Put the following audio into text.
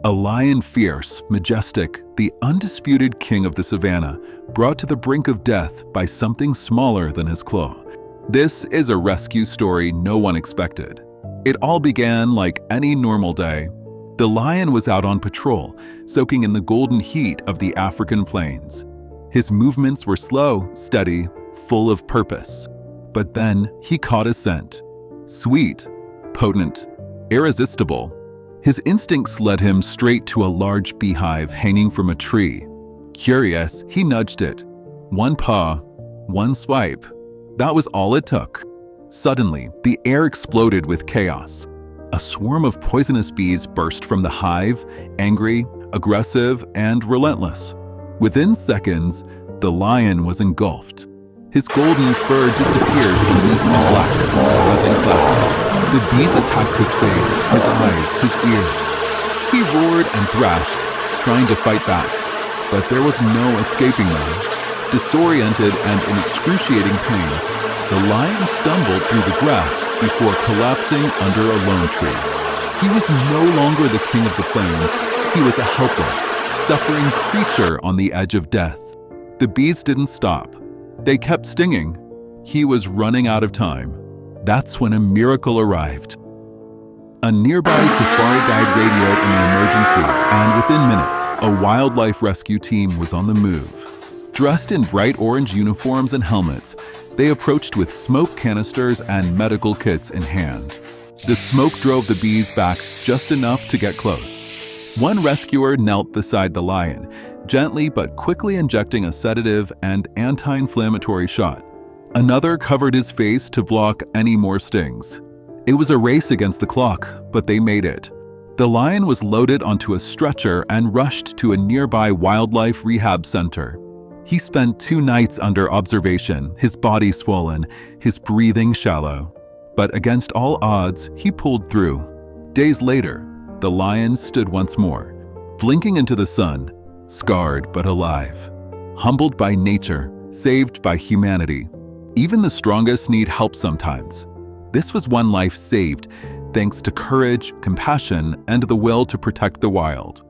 A lion fierce, majestic, the undisputed king of the Savanna, brought to the brink of death by something smaller than his claw. This is a rescue story no one expected. It all began like any normal day. The lion was out on patrol, soaking in the golden heat of the African plains. His movements were slow, steady, full of purpose. But then he caught a scent. Sweet, potent, irresistible. His instincts led him straight to a large beehive hanging from a tree. Curious, he nudged it. One paw, one swipe. That was all it took. Suddenly, the air exploded with chaos. A swarm of poisonous bees burst from the hive, angry, aggressive, and relentless. Within seconds, the lion was engulfed. His golden fur disappeared beneath a black, buzzing cloud. The bees attacked his face, his eyes, his ears. He roared and thrashed, trying to fight back, but there was no escaping them. Disoriented and in excruciating pain, the lion stumbled through the grass before collapsing under a lone tree. He was no longer the king of the plains. He was a helpless, suffering creature on the edge of death. The bees didn't stop. They kept stinging. He was running out of time. That's when a miracle arrived. A nearby safari guide radioed an emergency, and within minutes, a wildlife rescue team was on the move. Dressed in bright orange uniforms and helmets, they approached with smoke canisters and medical kits in hand. The smoke drove the bees back just enough to get close. One rescuer knelt beside the lion, gently but quickly injecting a sedative and anti-inflammatory shot. Another covered his face to block any more stings. It was a race against the clock, but they made it. The lion was loaded onto a stretcher and rushed to a nearby wildlife rehab center. He spent 2 nights under observation, his body swollen, his breathing shallow. But against all odds, he pulled through. Days later, the lion stood once more, blinking into the sun, scarred but alive. Humbled by nature, saved by humanity. Even the strongest need help sometimes. This was one life saved, thanks to courage, compassion, and the will to protect the wild.